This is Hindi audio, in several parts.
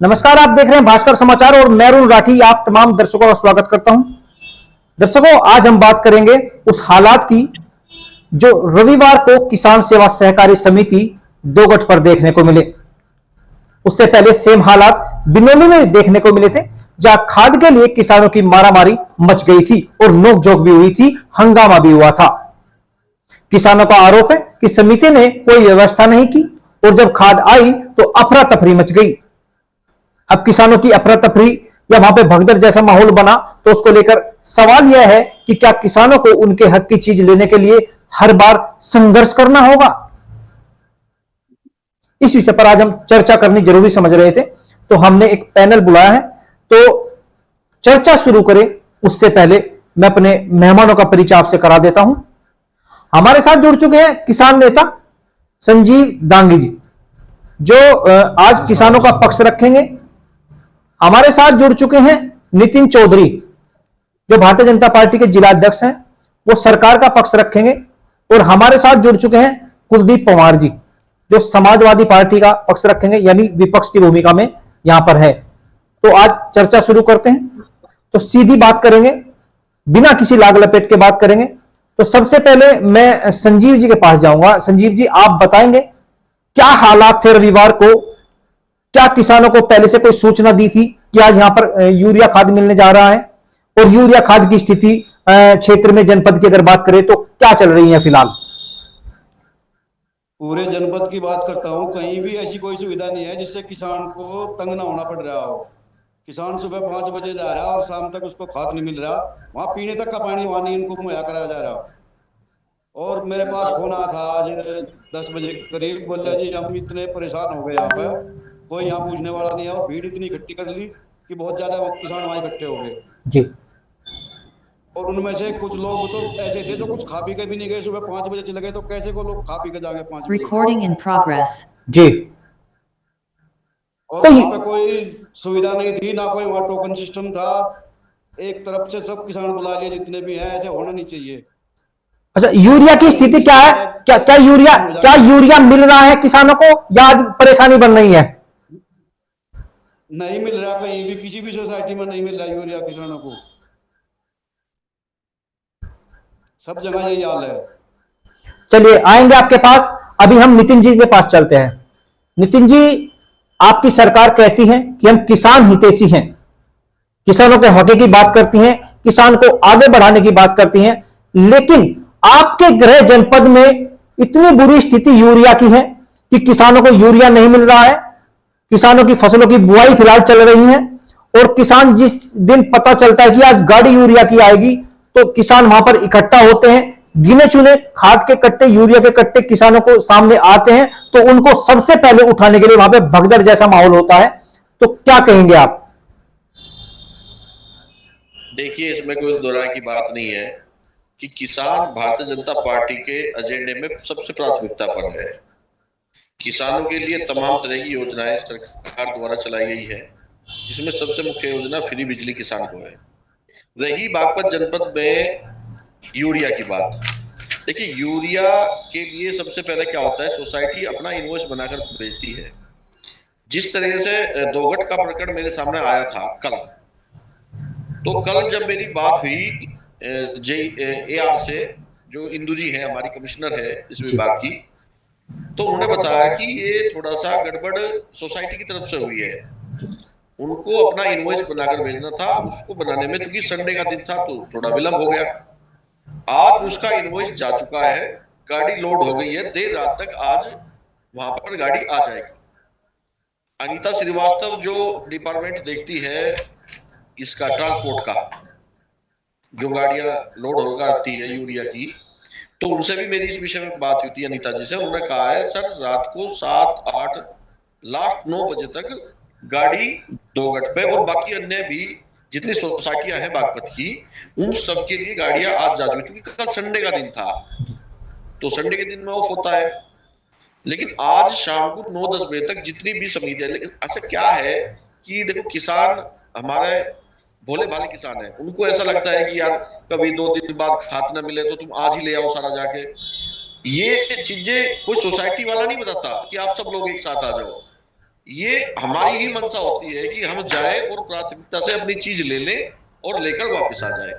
नमस्कार, आप देख रहे हैं भास्कर समाचार और मैं अरुण राठी आप तमाम दर्शकों का स्वागत करता हूं। दर्शकों, आज हम बात करेंगे उस हालात की जो रविवार को किसान सेवा सहकारी समिति दो गठ पर देखने को मिले। उससे पहले सेम हालात बिनोली में देखने को मिले थे, जहां खाद के लिए किसानों की मारामारी मच गई थी और नोकझोंक भी हुई थी, हंगामा भी हुआ था। किसानों का आरोप है कि समिति ने कोई व्यवस्था नहीं की और जब खाद आई तो अफरा तफरी मच गई। अब किसानों की अफरा तफरी या वहां पे भगदड़ जैसा माहौल बना तो उसको लेकर सवाल यह है कि क्या किसानों को उनके हक की चीज लेने के लिए हर बार संघर्ष करना होगा। इस विषय पर आज हम चर्चा करनी जरूरी समझ रहे थे, तो हमने एक पैनल बुलाया है। तो चर्चा शुरू करें उससे पहले मैं अपने मेहमानों का परिचय आपसे करा देता हूं। हमारे साथ जुड़ चुके हैं किसान नेता संजीव दांगी जी, जो आज किसानों का पक्ष रखेंगे। हमारे साथ जुड़ चुके हैं नितिन चौधरी, जो भारतीय जनता पार्टी के जिला अध्यक्ष हैं, वो सरकार का पक्ष रखेंगे। और हमारे साथ जुड़ चुके हैं कुलदीप पंवार जी, जो समाजवादी पार्टी का पक्ष रखेंगे, यानी विपक्ष की भूमिका में यहां पर है। तो आज चर्चा शुरू करते हैं। तो सीधी बात करेंगे, बिना किसी लाग लपेट के बात करेंगे। तो सबसे पहले मैं संजीव जी के पास जाऊंगा। संजीव जी, आप बताएंगे क्या हालात थे रविवार को? क्या किसानों को पहले से कोई सूचना दी थी कि आज यहां पर यूरिया खाद मिलने जा रहा है? और यूरिया खाद की स्थिति क्षेत्र में, जनपद की अगर बात करें तो क्या चल रही है फिलहाल? पूरे जनपद की बात करता हूं, कहीं भी ऐसी कोई सुविधा नहीं है जिससे किसान को तंग ना होना पड़ रहा हो। किसान सुबह 5 बजे जा रहा है और शाम तक उसको खाद नहीं मिल रहा, वहां पीने तक का पानी वहां नहीं उनको मुहैया कराया जा रहा। और मेरे पास फोन आया था आज 10 बजे के करीब, बोले जी हम इतने परेशान हो गए, यहाँ पे कोई यहाँ पूछने वाला नहीं है और भीड़ इतनी इकट्ठी कर ली कि बहुत ज्यादा किसान वहां इकट्ठे हो गए जी। और उनमें से कुछ लोग तो ऐसे थे जो कुछ खा पी के भी नहीं गए। सुबह 5 बजे चले गए तो कैसे को लोग खा पी के जाएंगे 5 बजे? Recording in progress. जी। और वहां पे कोई सुविधा नहीं थी, ना कोई वहां टोकन सिस्टम था। एक तरफ से सब किसान बुला लिए जितने भी हैं, ऐसे होना नहीं चाहिए। अच्छा, यूरिया की स्थिति क्या है? क्या यूरिया मिल रहा है किसानों को या आज परेशानी बन रही है? नहीं मिल रहा, कहीं भी किसी भी सोसाइटी में नहीं मिल रहा यूरिया किसानों को। सब जगह यही हाल है। चलिए, आएंगे आपके पास। अभी हम नितिन जी के पास चलते हैं। नितिन जी, आपकी सरकार कहती है कि हम किसान हितैषी हैं, किसानों के हक की बात करती हैं, किसान को आगे बढ़ाने की बात करती हैं, लेकिन आपके गृह जनपद में इतनी बुरी स्थिति यूरिया की है कि किसानों को यूरिया नहीं मिल रहा है। किसानों की फसलों की बुआई फिलहाल चल रही है और किसान जिस दिन पता चलता है कि आज गाड़ी यूरिया की आएगी तो किसान वहां पर इकट्ठा होते हैं। गिने चुने खाद के कट्टे, यूरिया के कट्टे किसानों को सामने आते हैं तो उनको सबसे पहले उठाने के लिए वहां पे भगदड़ जैसा माहौल होता है। तो क्या कहेंगे आप? देखिए, इसमें कोई दो राय की बात नहीं है कि किसान भारतीय जनता पार्टी के एजेंडे में सबसे प्राथमिकता पर है। किसानों के लिए तमाम तरह की योजनाएं सरकार द्वारा चलाई गई है, जिसमें सबसे मुख्य योजना फ्री बिजली किसान को है। रही बागपत जनपद में यूरिया की बात, देखिए यूरिया के लिए सबसे पहले क्या होता है, सोसाइटी अपना इनवॉइस बनाकर भेजती है। जिस तरह से दोगट का प्रकरण मेरे सामने आया था कल, तो कल जब मेरी बात हुई JAR से, जो इंदु जी है, हमारी कमिश्नर है इस विभाग की, तो उन्होंने बताया कि ये थोड़ा सा गड़बड़ सोसाइटी की तरफ से हुई है। उनको अपना इनवॉइस बनाकर भेजना था, उसको बनाने में चूंकि संडे का दिन था तो थोड़ा विलंब हो गया। आज उसका इनवॉइस जा चुका है, गाड़ी लोड हो गई है, देर रात तक आज वहां पर गाड़ी आ जाएगी। अनीता श्रीवास्तव जो डिपार्टमेंट देखती है इसका ट्रांसपोर्ट का, जो गाड़ियां लोड होकर आती है यूरिया की, तो उनसे भी मेरी इस विषय में बात हुई थी अनीता जी से। उन्होंने कहा है सर रात को 7, 8, लास्ट 9 बजे तक गाड़ी दोगट पे और बाकी अन्य भी जितनी सोसाइटियां हैं बागपत की, उन सब के लिए गाड़ियां आज जा चुकी, क्योंकि कल संडे का दिन था तो संडे के दिन में ऑफ होता है। लेकिन आज शाम को 9-10 बजे तक जितनी भी समितियां, लेकिन ऐसा क्या है कि देखो किसान हमारे भोले भाले किसान है, उनको ऐसा लगता है कि यार कभी 2 दिन बाद खाद न मिले तो तुम आज ही ले आओ सारा जाके। ये चीजें कोई सोसाइटी वाला नहीं बताता कि आप सब लोग एक साथ आ जाओ। ये हमारी ही मंशा होती है कि हम जाए और प्राथमिकता से अपनी चीज ले लें और लेकर वापस आ जाए।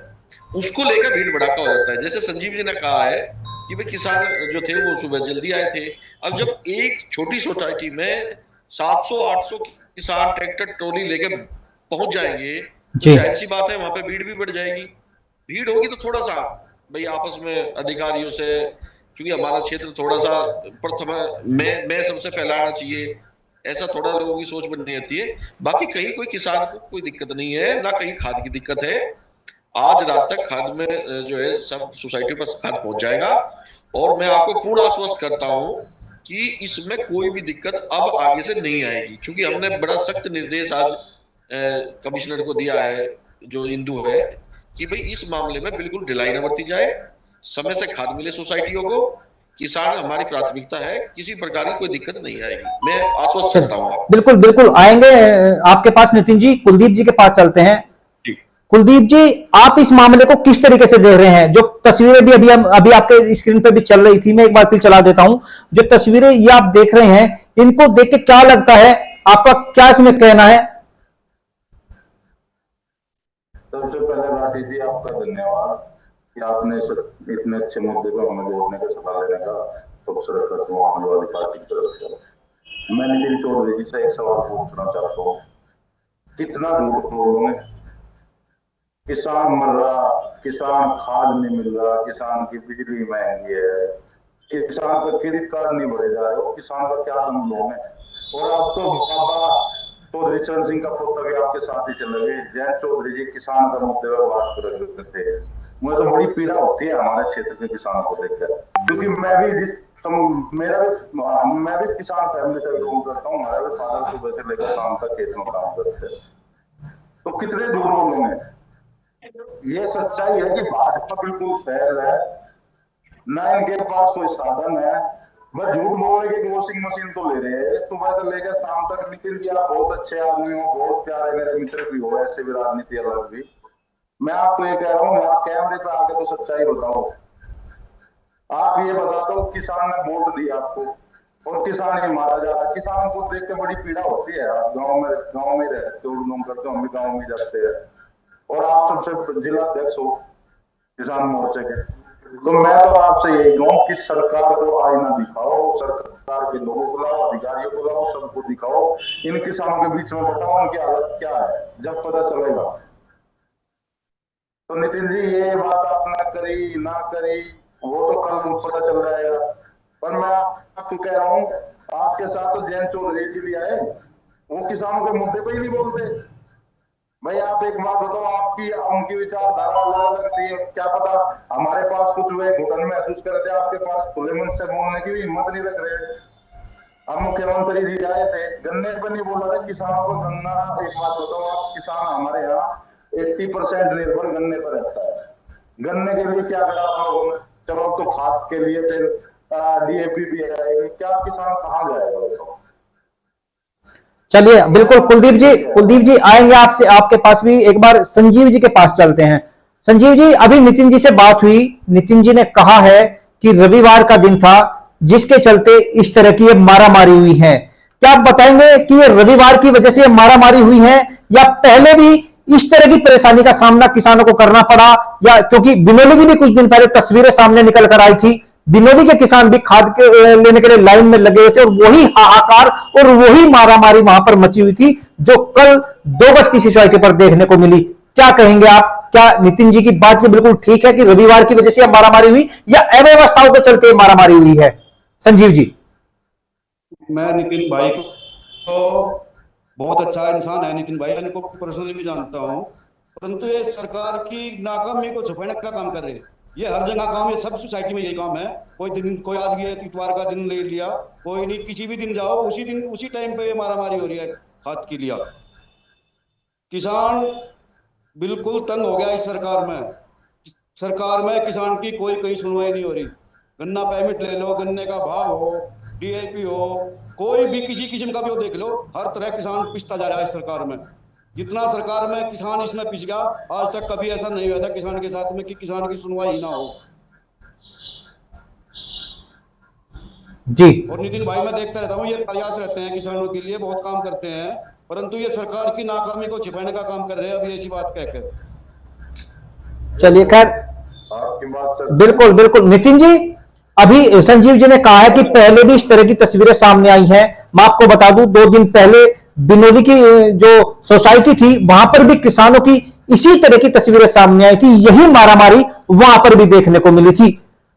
उसको लेकर भीड़ भड़ाका हो जाता है। जैसे संजीव जी ने कहा है कि भाई किसान जो थे वो सुबह जल्दी आए थे। अब जब एक छोटी सोसाइटी में 700-800 किसान ट्रैक्टर ट्रॉली लेके पहुंच जाएंगे तो जी जाहिर सी बात है वहां पे भीड़ भी बढ़ जाएगी। भीड़ होगी तो थोड़ा सा भाई आपस में अधिकारियों से, क्योंकि हमारा क्षेत्र थोड़ा सा प्रथम मैं सबसे पहला आना चाहिए, ऐसा थोड़ा लोगों की सोच बननी रहती है। बाकी कहीं कोई किसान को कोई दिक्कत नहीं है, ना कहीं खाद की दिक्कत है। आज रात तक खाद में जो है सब सोसाइटी पर खाद पहुंच जाएगा। और मैं आपको पूर्ण आश्वस्त करता हूं कि इसमें कोई भी दिक्कत अब आगे से नहीं आएगी, क्योंकि हमने बड़ा सख्त निर्देश आज कमिश्नर को दिया है जो इंदू है कि भाई इस मामले में बिल्कुल ढिलाई न बरती जाए, समय से खाद मिले सोसाइटियों को। किसान हमारी प्राथमिकता है, किसी प्रकार की कोई दिक्कत नहीं आएगी, मैं आश्वस्त चल, करता हूँ आपको। बिल्कुल बिल्कुल आएंगे आपके पास नितिन जी। कुलदीप जी के पास चलते हैं। जी। कुलदीप जी, आप इस मामले को किस तरीके से देख रहे हैं? जो तस्वीरें भी अभी आपके स्क्रीन पे भी चल रही थी, मैं एक बार फिर चला देता हूं। जो तस्वीरें ये आप देख रहे हैं, इनको देख के क्या लगता है? आपका क्या इसमें कहना है? सबसे पहले राठी जी आपका धन्यवाद कि आपने इतने अच्छे मुद्दे पर हमें जोड़ने का सलाह लेने का अवसर करता हूँ आम आदमी पार्टी की तरफ से। मैं नितिन चौधरी जी से एक सवाल पूछना चाहता हूँ, कितना झूठ बोलोगे? किसान मर रहा, किसान खाद नहीं मिल रहा, किसान की बिजली महंगी है, किसान का क्रेडिट कार्ड नहीं भरे जा रहे हो, किसान का क्या हम लोग हैं? और आप तो बाबा चौधरी चरण सिंह का पुत्र भी आपके साथ ही चले गए। जयंत चौधरी जी किसान का मुद्दे पर बात कर रहे थे। मुझे तो बड़ी पीड़ा होती है हमारे क्षेत्र के किसानों को देखकर, क्योंकि मैं भी किसान फैमिली से बिलोंग करता हूँ। हमारे भी फादर सुबह से लेकर शाम तक खेत में काम करते हैं। तो कितने दूर लोग हैं? ये सच्चाई है कि भाजपा बिल्कुल फेल है, ना इनके पास कोई साधन है। बस झूठ बोलने की वॉशिंग मशीन तो ले रहे हैं सुबह से लेकर शाम तक। नितिन जी आप बहुत अच्छे आदमी हो, बहुत प्यारे मेरे मित्र भी हो, ऐसे भी राजनीति अलग भी। मैं आपको ये कह रहा हूँ, आप कैमरे पे आके तो सच्चाई बताओ। आप ये बता दो किसान ने वोट दिया आपको और किसान ही मारा जा रहा है। किसान को देख के बड़ी पीड़ा होती है। आप गाँव में रहते हो, बिलोंग करते हो, हम भी गाँव में जाते हैं। और आप सबसे जिला अध्यक्ष हो किसान मोर्चे के, तो मैं तो आपसे यही कहूँ कि सरकार को आईना दिखाओ, सरकार के लोगों को लाओ, अधिकारियों को लाओ, सबको दिखाओ, इन किसानों के बीच में बताओ उनकी हालत क्या है, जब पता चलेगा। तो नितिन जी ये बात आपने करी ना करी वो तो कल पता चल जाएगा। पर मैं आपको कह रहा हूँ, आपके साथ तो जयंत चौधरी जी भी आए, वो किसानों के मुद्दे पर ही नहीं बोलते। भाई आप एक बात बताओ, आपकी उनकी विचारधारा अलग लगती है। क्या पता हमारे पास कुछ वे घुटन महसूस करते, आपके पास खुले मन से बोलने की भी हिम्मत नहीं रख रहे। हम मुख्यमंत्री जी आए थे, गन्ने पर नहीं बोल रहे किसानों को गन्ना। एक बात बताओ, आप किसान हमारे यहाँ 80% निर्भर गन्ने पर रहता है। गन्ने के लिए क्या करा आप लोगों ने? चलो तो खाद के लिए फिर DAP भी आएगी, क्या किसान कहाँ जाएगा बताओ? चलिए बिल्कुल कुलदीप जी आएंगे आपसे, आपके पास भी। एक बार संजीव जी के पास चलते हैं। संजीव जी, अभी नितिन जी से बात हुई, नितिन जी ने कहा है कि रविवार का दिन था जिसके चलते इस तरह की ये मारामारी हुई है। क्या आप बताएंगे कि ये रविवार की वजह से ये मारामारी हुई है या पहले भी इस तरह की परेशानी का सामना किसानों को करना पड़ा? या क्योंकि बिनोली की भी कुछ दिन पहले तस्वीरें सामने निकल कर आई थी, बिनोली के किसान भी खाद के लेने के लिए लाइन में लगे हुए थे और वही हाहाकार और वही मारामारी वहां पर मची हुई थी जो कल 2 गज की सोसाइटी पर देखने को मिली। क्या कहेंगे आप? क्या नितिन जी की बात ये बिल्कुल ठीक है कि रविवार की वजह से यह मारामारी हुई या अव्यवस्थाओं के चलते मारामारी हुई है? संजीव जी। मैं नितिन भाई को बहुत अच्छा इंसान है, नितिन भाई इनको पर्सनली भी जानता हूँ, परंतु ये सरकार की नाकामी को छुपाने का काम कर रहे हैं। ये हर जगह काम है, सब सोसाइटी में यही काम है। कोई दिन, कोई आज ये इतवार का दिन ले लिया, कोई नहीं, किसी भी दिन जाओ उसी दिन उसी टाइम पे मारामारी हो रही है खाद के लिए। किसान बिल्कुल तंग हो गया इस सरकार में। सरकार में किसान की कोई कहीं सुनवाई नहीं हो रही। गन्ना परमिट ले लो, गन्ने का भाव हो, DAP हो, कोई भी किसी किस्म का भी हो देख लो, हर तरह किसान पिसता जा रहा है इस सरकार में। जितना सरकार में किसान इसमें पिस गया, आज तक कभी ऐसा नहीं हुआ था किसान के साथ में कि किसान की सुनवाई ही ना हो। जी और नितिन भाई, मैं देखता रहता हूँ, ये प्रयास रहते हैं किसानों के लिए, बहुत काम करते हैं, परंतु ये सरकार की नाकामी को छिपाने का काम कर रहे हैं अभी ऐसी बात कहकर। चलिए, खैर आपकी बात सच है। बिल्कुल बिल्कुल नितिन जी, अभी संजीव जी ने कहा है कि पहले भी इस तरह की तस्वीरें सामने आई हैं। मैं आपको बता दूं, 2 दिन पहले बिनोली की जो सोसाइटी थी वहां पर भी किसानों की इसी तरह की तस्वीरें सामने आई थी, यही मारामारी वहां पर भी देखने को मिली थी।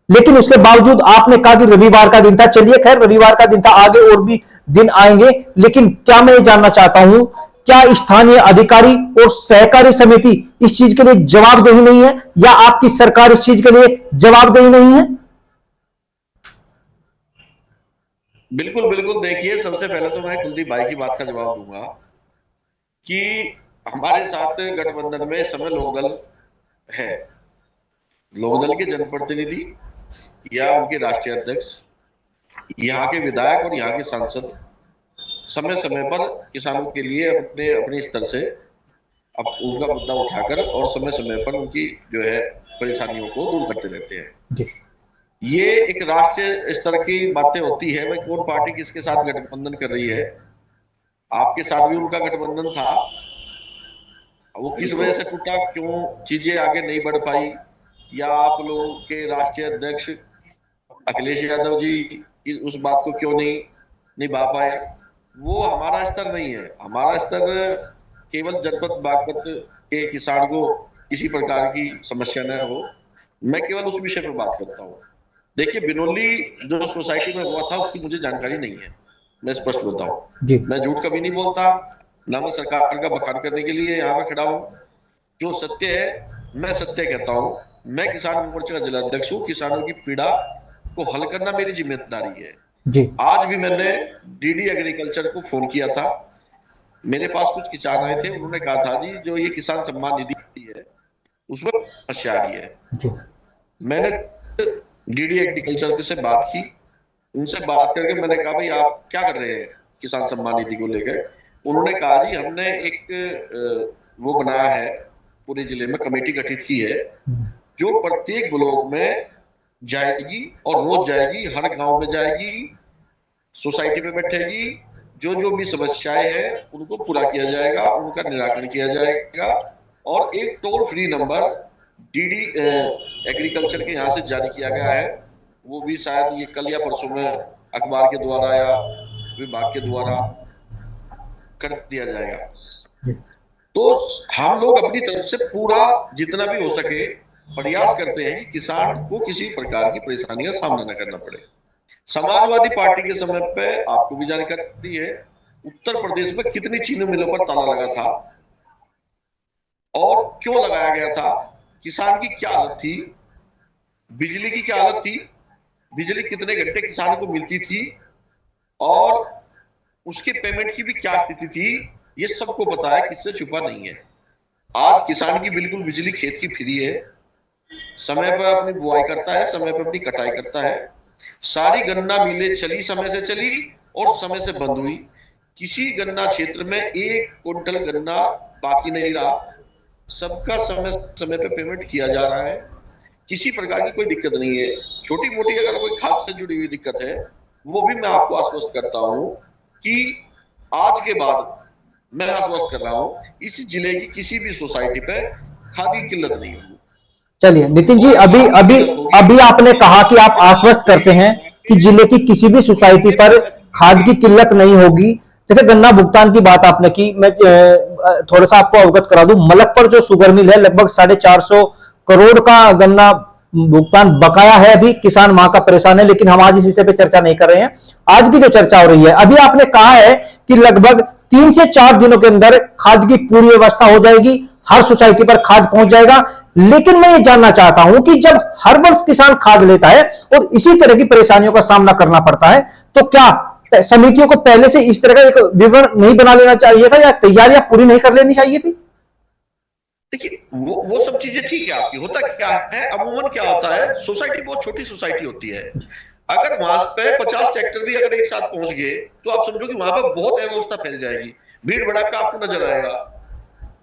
लेकिन उसके बावजूद आपने कहा कि रविवार का दिन था। चलिए, खैर रविवार का दिन था, आगे और भी दिन आएंगे। लेकिन क्या मैं ये जानना चाहता हूं, क्या स्थानीय अधिकारी और सहकारी समिति इस चीज के लिए जवाबदेही नहीं है, या आपकी सरकार इस चीज के लिए जवाबदेही नहीं है? बिल्कुल बिल्कुल, देखिए सबसे पहले तो मैं कुलदीप भाई की बात का जवाब दूंगा कि हमारे साथ गठबंधन में इस समय लोकदल है। लोकदल के जनप्रतिनिधि या उनके राष्ट्रीय अध्यक्ष, यहाँ के विधायक और यहाँ के सांसद समय समय पर किसानों के लिए अपने अपने स्तर से अब उनका मुद्दा उठाकर और समय समय पर उनकी जो है परेशानियों को दूर करते रहते हैं। जी ये एक राष्ट्रीय स्तर की बातें होती है, भाई कौन पार्टी किसके साथ गठबंधन कर रही है। आपके साथ भी उनका गठबंधन था, वो किस वजह से टूटा, क्यों चीजें आगे नहीं बढ़ पाई, या आप लोगों के राष्ट्रीय अध्यक्ष अखिलेश यादव जी उस बात को क्यों नहीं निभा पाए, वो हमारा स्तर नहीं है। हमारा स्तर केवल जनपद बागपत के किसान को किसी प्रकार की समस्या न हो, मैं केवल उस विषय पर बात करता हूँ। देखिए, बिनोली जो सोसाइटी में हुआ था उसकी मुझे जानकारी नहीं है, मैं स्पष्ट बताऊं। जी मैं झूठ कभी नहीं बोलता, ना मैं सरकार का बखान करने के लिए यहाँ पे खड़ा हूँ। जो सत्य है मैं सत्य कहता हूँ। मैं किसान मोर्चे का जिला अध्यक्ष हूँ। किसानों की पीड़ा को हल करना मेरी जिम्मेदारी है। जी आज भी मैंने डीडी एग्रीकल्चर को फोन किया था। मेरे पास कुछ किसान आए थे, उन्होंने कहा था जी जो ये किसान सम्मान निधि है उसमें समस्या आ रही है। जी मैंने डीडी एग्रीकल्चर से बात की, उनसे बात करके मैंने कहा भाई आप क्या कर रहे हैं किसान सम्मान निधि को लेकर। उन्होंने कहा जी हमने एक वो बनाया है, पूरे जिले में कमेटी गठित की है जो प्रत्येक ब्लॉक में जाएगी और रोज जाएगी, हर गांव में जाएगी, सोसाइटी में बैठेगी, जो जो भी समस्याएं हैं उनको पूरा किया जाएगा, उनका निराकरण किया जाएगा। और एक toll free number DD agriculture के यहाँ से जारी किया गया है, वो भी शायद ये कल या परसों में अखबार के द्वारा या विभाग के द्वारा कर दिया जाएगा। तो हम लोग अपनी तरफ से पूरा जितना भी हो सके प्रयास करते हैं कि किसान को किसी प्रकार की परेशानी का सामना न करना पड़े। समाजवादी पार्टी के समय पे आपको भी जानकारी है, उत्तर प्रदेश में कितनी चीनी मिलों पर ताला लगा था और क्यों लगाया गया था, किसान की क्या हालत थी, बिजली की क्या हालत थी, बिजली कितने घंटे किसान को मिलती थी और उसके पेमेंट की भी क्या स्थिति थी, ये सबको पता है, किससे छुपा नहीं है। आज किसान की बिल्कुल बिजली खेत की फ्री है, समय पर अपनी बुआई करता है, समय पर अपनी कटाई करता है। सारी गन्ना मिलें चली, समय से चली और समय से बंद हुई। किसी गन्ना क्षेत्र में 1 क्विंटल गन्ना बाकी नहीं रहा, सबका समय समय पे पेमेंट किया जा रहा है। किसी प्रकार की कोई दिक्कत नहीं है। छोटी मोटी अगर कोई खाद से जुड़ी हुई दिक्कत है वो भी मैं आपको आश्वस्त करता हूं कि आज के बाद मैं आश्वस्त कर रहा हूं इस जिले की किसी भी सोसाइटी पे खाद की किल्लत नहीं होगी। चलिए नितिन जी, अभी अभी अभी आपने कहा कि आप आश्वस्त करते हैं कि जिले की किसी भी सोसाइटी पर खाद की किल्लत नहीं होगी। देखिए, गन्ना भुगतान की बात आपने की, मैं थोड़ा सा आपको अवगत करा दूं। मलक पर जो शुगर मिल है, लगभग 450 करोड़ का गन्ना भुगतान बकाया है। अभी किसान वहां का परेशान है, लेकिन हम आज इस विषय पे चर्चा नहीं कर रहे हैं। आज की जो चर्चा हो रही है, अभी आपने कहा है कि लगभग 3 से 4 दिनों के अंदर खाद की पूरी व्यवस्था हो जाएगी, हर सोसाइटी पर खाद पहुंच जाएगा। लेकिन मैं ये जानना चाहता हूं कि जब हर वर्ष किसान खाद लेता है और इसी तरह की परेशानियों का सामना करना पड़ता है, तो क्या समितियों को पहले से इस तरह का एक विवरण नहीं बना लेना चाहिए था, या तैयारियां पूरी नहीं कर लेनी चाहिए थी? देखिए, वो सब चीजें ठीक है आपकी। होता क्या है, अमूमन क्या होता है, सोसाइटी बहुत छोटी सोसाइटी होती है। अगर वहां पे 50 ट्रैक्टर भी अगर एक साथ पहुंच गए तो आप समझो कि वहां पर बहुत अव्यवस्था फैल जाएगी, भीड़ भड़ाका आपको नजर आएगा।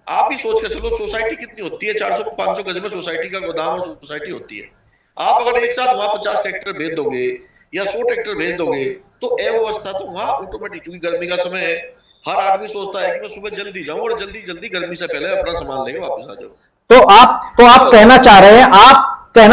आप ही सोच कर चलो, सोसाइटी कितनी होती है, 400-500 गज में सोसाइटी का गोदाम और सोसाइटी होती है। आप अगर एक साथ वहां 50 ट्रैक्टर भेज दोगे या 100 ट्रैक्टर भेज दोगे तो अव्यवस्था तो वहां ऑटोमेटिक, क्योंकि गर्मी का समय है, हर आदमी सोचता है कि मैं सुबह जल्दी जाऊं और जल्दी जल्दी गर्मी से पहले अपना सामान लेके वापस आ जाऊं। तो आप कहना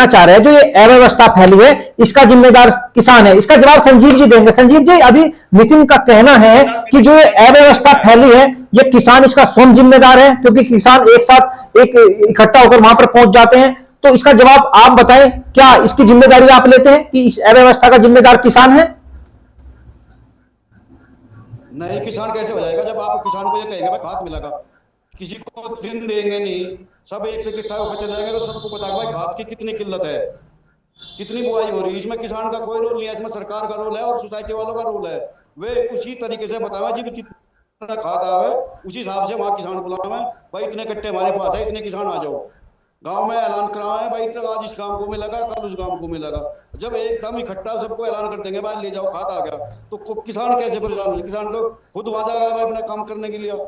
चाह रहे हैं, जो ये अव्यवस्था फैली है इसका जिम्मेदार किसान है। इसका जवाब संजीव जी देंगे। संजीव जी, अभी नितिन का कहना है कि जो ये अव्यवस्था फैली है ये किसान इसका स्वयं जिम्मेदार है, क्योंकि किसान एक साथ इकट्ठा होकर वहां पर पहुंच जाते हैं। तो इसका जवाब आप बताएं, क्या इसकी जिम्मेदारी आप लेते हैं कि इस अव्यवस्था का जिम्मेदार किसान है? नहीं, किसान कैसे हो जाएगा जब आप किसान को ये कहेंगे भाई खाद मिलेगा, किसी को दिन देंगे नहीं, सब एक से इकट्ठा होकर चले जाएंगे तो सबको पता है भाई खाद की कितनी किल्लत है, कितनी बुआई हो रही है। इसमें किसान का कोई रोल नहीं है, इसमें सरकार का रोल है और सोसाइटी वालों का रोल है। वे उसी तरीके से बतावे जी जितना खाद आवे उसी हिसाब से वहाँ किसान बुलावे, भाई इतने कट्टे हमारे पास है, इतने किसान आ जाओ। गांव में ऐलान करावे भाई आज इस काम को मिलेगा, कल उस काम को मिलेगा। जब एकदम इकट्ठा सबको ऐलान कर देंगे भाई ले जाओ खाद आ गया, तो किसान कैसे परेशान होंगे? किसान तो खुद वहां जाएगा भाई अपना काम करने के लिए।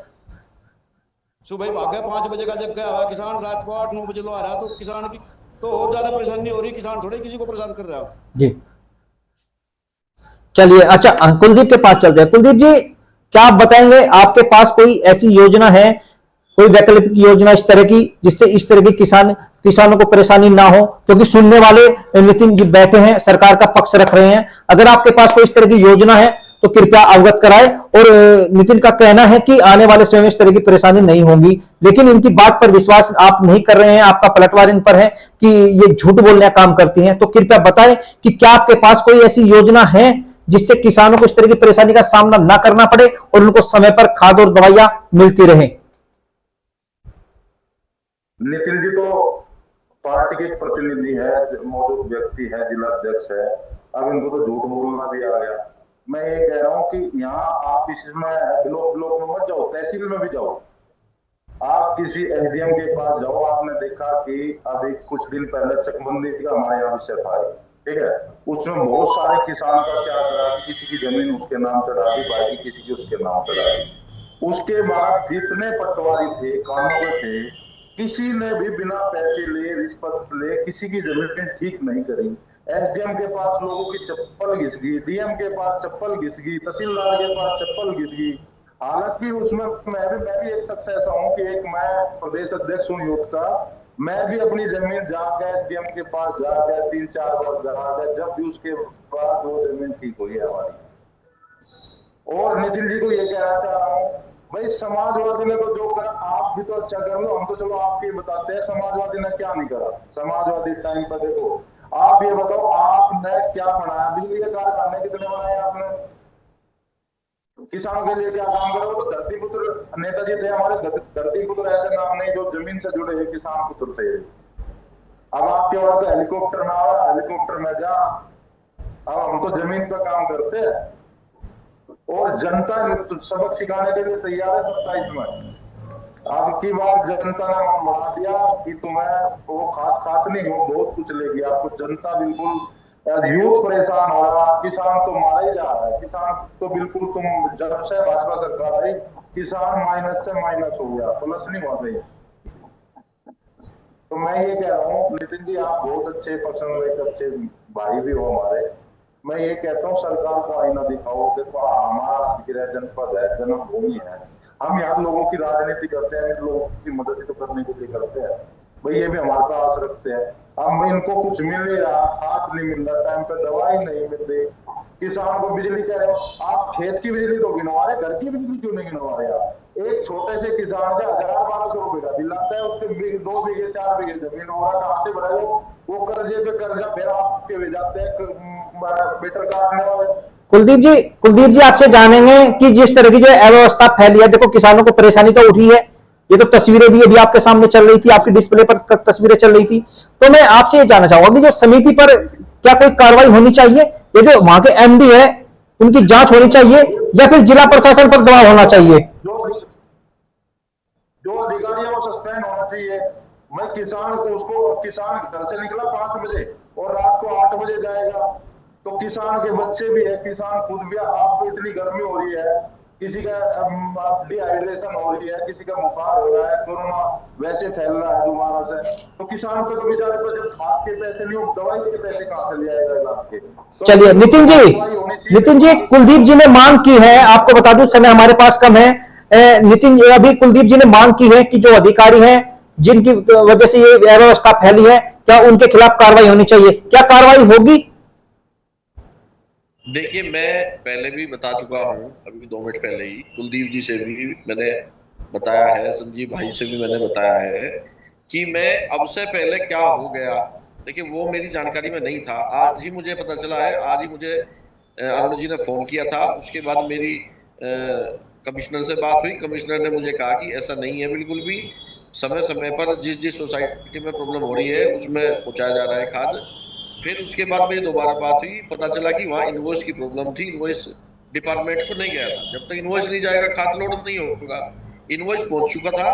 सुबह भाग गया 5 बजे का जग गया हुआ किसान, रात को 8-9 बजे लो आ रहा, तो किसान की तो और ज्यादा परेशानी हो रही। किसान थोड़े किसी को परेशान कर रहा है जी। चलिए, अच्छा कुलदीप के पास चलते हैं। कुलदीप जी, क्या आप बताएंगे, आपके पास कोई ऐसी योजना है, कोई वैकल्पिक योजना इस तरह की जिससे इस तरह की किसानों को परेशानी ना हो? क्योंकि सुनने वाले नितिन जी बैठे हैं, सरकार का पक्ष रख रहे हैं। अगर आपके पास कोई इस तरह की योजना है तो कृपया अवगत कराएं। और नितिन का कहना है कि आने वाले समय में इस तरह की परेशानी नहीं होगी, लेकिन इनकी बात पर विश्वास आप नहीं कर रहे हैं, आपका पलटवार इन पर है कि ये झूठ बोलने का काम करती हैं। तो कृपया बताएं कि क्या आपके पास कोई ऐसी योजना है जिससे किसानों को इस तरह की परेशानी का सामना ना करना पड़े और उनको समय पर खाद और दवाइयां मिलती रहे? नितिन जी तो पार्टी के प्रतिनिधि है, मौजूद व्यक्ति है, जिला अध्यक्ष है, अब इनको तो झूठ बोलना भी आ गया। मैं ये कह रहा हूं कि यहाँ आप इसमें ब्लॉक में मत जाओ, तहसील में भी जाओ, आप किसी एसडीएम के पास जाओ। आपने देखा कि अभी कुछ दिन पहले चकबंदी का हमारे यहाँ विषय था, ठीक है, उसमें बहुत सारे किसान का क्या करा कि किसी की जमीन उसके नाम चढ़ा दी, बाकी किसी की उसके नाम चढ़ा दी। उसके बाद जितने पटवारी थे, कानून थे, किसी ने भी बिना पैसे लिए, रिश्वत ले किसी की जमीन ठीक नहीं करी। एसडीएम के पास लोगों की चप्पल घिस गई, डीएम के पास चप्पल घिस गई, तहसीलदार के पास चप्पल घिस गई। हालांकि उसमें मैं भी एक शख्स ऐसा हूं कि एक मैं प्रदेश अध्यक्ष हूं यूथ का, मैं भी अपनी जमीन जाकर एसडीएम के पास जाकर 3-4 बार जाकर, जब भी उसके बाद वो जमीन ठीक हुई है हमारी। और नितिन जी को ये कहना चाह रहा हूँ, भाई समाजवादी ने तो जो करा, आप भी तो अच्छा कर लो, हम तो चलो आपके बताते हैं समाजवादी ने क्या नहीं करा। समाजवादी टाइम पर देखो, आप ये बताओ आपने क्या बनाया, बिजली के कारखाने कितने बनाए आपने, किसानों के लिए क्या काम करो? तो धरती पुत्र नेताजी थे हमारे, धरती पुत्र ऐसे नाम नहीं जो जमीन से जुड़े हुए किसान पुत्र थे। अब आपके वहां तो हेलीकॉप्टर में आओ, हेलीकॉप्टर में जा, अब हम तो जमीन पर काम करते हैं। और जनता सबक सिखाने के लिए तैयार है 27 में। अब की बार जनता ने बढ़ा दिया कि तुम्हें वो खास नहीं हो, बहुत कुछ लेगी आपको जनता। बिल्कुल यूथ परेशान हो रहा, किसान तो मारा ही जा रहा है। किसान तो बिल्कुल, तुम जब से भाजपा सरकार आई किसान माइनस से माइनस हो गया, प्लस नहीं हो गई। तो मैं ये कह रहा हूँ नितिन जी, आप बहुत अच्छे पर्सन, एक अच्छे भाई भी हो हमारे। मैं ये कहता हूँ सरकार को आईना दिखाओ। देखो हमारा गृह जनपद है, जन्मभूमि है, हम यहाँ लोगों की राजनीति करते हैं, लोगों की मदद तो करने के लिए करते हैं, भाई ये भी हमारे पास आस रखते हैं। अब इनको कुछ मिल नहीं रहा, खाद नहीं मिल रहा, टाइम पे दवाई नहीं मिल रही, किसान को बिजली कह रहे हो आप, खेत की बिजली तो गिनवा रहे, घर की बिजली क्यों नहीं गिनवा रहे आप? एक छोटे से किसान का 1000-1200 रुपए का बिल आता है, उसके 2 बीघे 4 बीघे जमीन हो रहा, कहाँ से भरा वो कर्जे पे कर्जा, फिर आपके भी जाते हैं मीटर काटने वाले। कुलदीप जी आपसे जानेंगे कि जिस तरह की जो अव्यवस्था फैली है, देखो किसानों को परेशानी तो उठी है, ये तो तस्वीरें भी अभी आपके सामने चल रही थी, आपकी डिस्प्ले पर तस्वीरें चल रही थी। तो मैं आपसे ये जानना चाहूंगा कि जो समिति पर क्या कोई कार्रवाई होनी चाहिए, ये जो वहां के एमडी है उनकी जांच होनी चाहिए या फिर जिला प्रशासन पर दबाव होना चाहिए? जो अधिकारी है वो सस्पेंड होना चाहिए। मैं किसान को, उसको किसान घर से निकला 5 बजे और रात को 8 बजे जाएगा, तो किसान के बच्चे भी है, किसान खुद भी, आपको इतनी गर्मी हो रही है, किसी का डिहाइड्रेशन हो रही है, किसी का बुखार हो रहा है, कोरोना वैसे फैल रहा है दोबारा से, तो किसान को तो बेचारे को जब खाद के पैसे नहीं हो, दवाई के पैसे कहां से ले आएगा इलाज के? तो चलिए नितिन जी कुलदीप जी ने मांग की है, आपको बता दूं समय हमारे पास कम है। नितिन जी, अभी कुलदीप जी ने मांग की है कि जो अधिकारी हैं जिनकी वजह से ये अव्यवस्था फैली है, क्या उनके खिलाफ कार्रवाई होनी चाहिए, क्या कार्रवाई होगी? देखिए, मैं पहले भी बता चुका हूं, अभी 2 मिनट पहले ही कुलदीप जी से भी मैंने बताया है, संजीव भाई से भी मैंने बताया है कि मैं अब से पहले क्या हो गया, देखिए वो मेरी जानकारी में नहीं था। आज ही मुझे पता चला है, आज ही मुझे अरुण जी ने फोन किया था। उसके बाद मेरी कमिश्नर से बात हुई, कमिश्नर ने मुझे कहा कि ऐसा नहीं है बिल्कुल भी, समय समय पर जिस जिस सोसाइटी में प्रॉब्लम हो रही है उसमें पहुंचाया जा रहा है खाद। फिर उसके बाद मेरी दोबारा बात हुई, पता चला कि वहाँ इनवॉइस की प्रॉब्लम थी, इनवॉइस डिपार्टमेंट को नहीं गया था। जब तक इनवॉइस नहीं जाएगा खाद लोड नहीं होगा। इनवॉइस पहुंच चुका था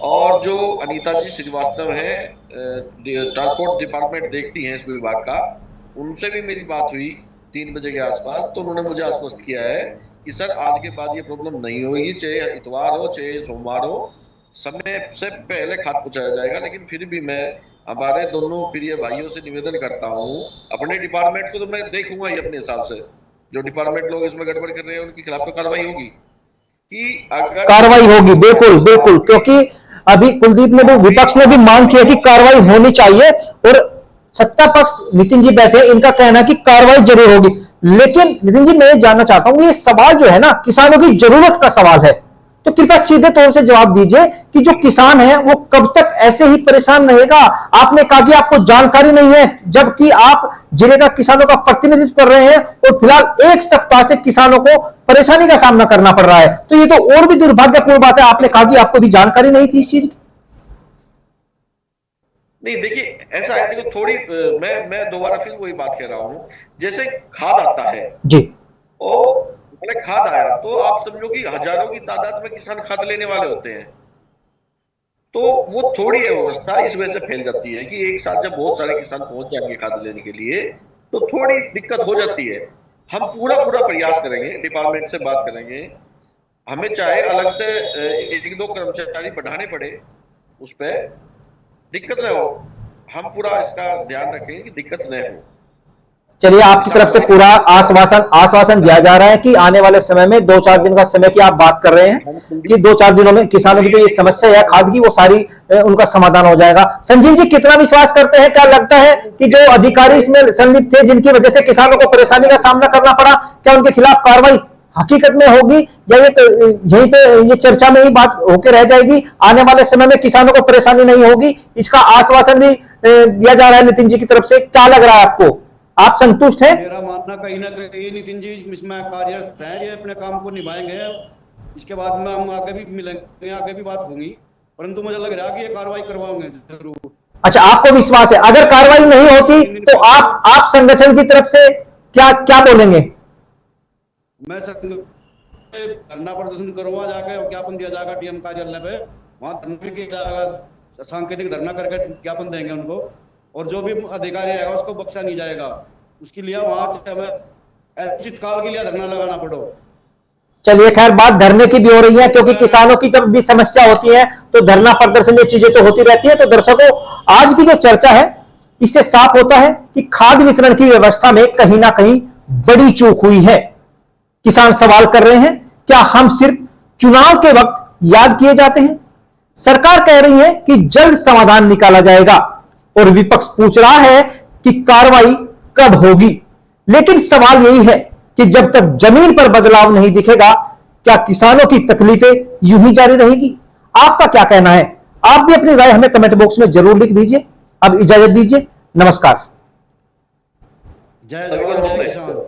और जो अनीता जी श्रीवास्तव है, ट्रांसपोर्ट डिपार्टमेंट देखती हैं इस विभाग का, उनसे भी मेरी बात हुई 3 बजे के आसपास। तो उन्होंने मुझे आश्वस्त किया है कि सर आज के बाद ये प्रॉब्लम नहीं होगी, चाहे इतवार हो चाहे सोमवार हो, समय से पहले खाद पहुंचाया जाएगा। लेकिन फिर भी मैं हमारे दोनों प्रिय भाइयों से निवेदन करता हूँ, अपने डिपार्टमेंट को तो मैं देखूंगा ही अपने हिसाब से, जो डिपार्टमेंट लोग इसमें गड़बड़ कर रहे हैं उनके खिलाफ तो कार्रवाई होगी। कि अगर कार्रवाई होगी, बिल्कुल बिल्कुल, क्योंकि अभी कुलदीप ने भी, विपक्ष ने भी मांग की है कि कार्रवाई होनी चाहिए, और सत्ता पक्ष नितिन जी बैठे, इनका कहना है कि कार्रवाई जरूर होगी। लेकिन नितिन जी, मैं ये जानना चाहता हूं, ये सवाल जो है ना, किसानों की जरूरत का सवाल है, तो कृपया सीधे तौर से जवाब दीजिए कि जो किसान है वो कब तक ऐसे ही परेशान रहेगा? आपने कहा कि आपको जानकारी नहीं है, जबकि आप जिले का किसानों का प्रतिनिधित्व कर रहे हैं और फिलहाल 1 सप्ताह से किसानों को परेशानी का सामना करना पड़ रहा है, तो ये तो और भी दुर्भाग्यपूर्ण बात है। आपने कहा कि आपको भी जानकारी नहीं थी इस चीज की। नहीं, देखिए ऐसा है, देखो थोड़ी मैं दोबारा फिर वही बात कह रहा हूँ, जैसे खाद आता है जी, और खाद आया तो आप समझो कि हजारों की तादाद में किसान खाद लेने वाले होते हैं, तो वो थोड़ी व्यवस्था इस वजह से फैल जाती है कि एक साथ जब बहुत सारे किसान पहुंच जाएंगे खाद लेने के लिए तो थोड़ी दिक्कत हो जाती है। हम पूरा प्रयास करेंगे, डिपार्टमेंट से बात करेंगे, हमें चाहे अलग से 1-2 कर्मचारी बढ़ाने पड़े, उस पर दिक्कत न हो, हम पूरा इसका ध्यान रखें कि दिक्कत न हो। चलिए, आपकी तरफ से पूरा आश्वासन दिया जा रहा है कि आने वाले समय में 2-4 दिन का समय की आप बात कर रहे हैं कि 2-4 दिनों में किसानों की जो ये समस्या है खाद की, वो सारी उनका समाधान हो जाएगा। संजीव जी, कितना विश्वास करते हैं, क्या लगता है कि जो अधिकारी इसमें संलिप्त थे, जिनकी वजह से किसानों को परेशानी का सामना करना पड़ा, क्या उनके खिलाफ कार्रवाई हकीकत में होगी, या ये यहीं पे ये चर्चा में ही बात होकर रह जाएगी? आने वाले समय में किसानों को परेशानी नहीं होगी, इसका आश्वासन भी दिया जा रहा है नितिन जी की तरफ से। क्या लग रहा है आपको, आप संतुष्ट हैं? मेरा मानना कहीं ना कहीं नितिन जी इसमें कार्यरत है, ये अपने काम को निभाएंगे। इसके बाद में हम आगे भी मिलेंगे, आगे भी बात होगी, परंतु मुझे लग रहा है कि ये कार्रवाई करवाएंगे जरूर। अच्छा, आपको विश्वास है? अगर कार्रवाई नहीं होती तो आप संगठन की तरफ से क्या क्या बोलेंगे? मैं धरना प्रदर्शन करूंगा, जाकर ज्ञापन दिया जाएगा डीएम कार्यालय पे, वहां धरना किया जाएगा, सांकेतिक धरना करके ज्ञापन देंगे उनको, और जो भी अधिकारी रहेगा उसको बख्शा नहीं जाएगा। उसके लिए वहां हमें उचित काल के लिए धरना लगाना पड़ो। चलिए, खैर बात धरने की भी हो रही है, क्योंकि किसानों की जब भी समस्या होती है तो धरना प्रदर्शन, ये चीजें तो होती रहती है। तो दर्शकों, आज की जो चर्चा है इससे साफ होता है कि खाद वितरण की व्यवस्था में कहीं ना कहीं बड़ी चूक हुई है। किसान सवाल कर रहे हैं, क्या हम सिर्फ चुनाव के वक्त याद किए जाते हैं? सरकार कह रही है कि जल्द समाधान निकाला जाएगा, और विपक्ष पूछ रहा है कि कार्रवाई कब होगी। लेकिन सवाल यही है कि जब तक जमीन पर बदलाव नहीं दिखेगा, क्या किसानों की तकलीफें यूं ही जारी रहेगी? आपका क्या कहना है? आप भी अपनी राय हमें कमेंट बॉक्स में जरूर लिख दीजिए। अब इजाजत दीजिए, नमस्कार। जय जवान जय किसान।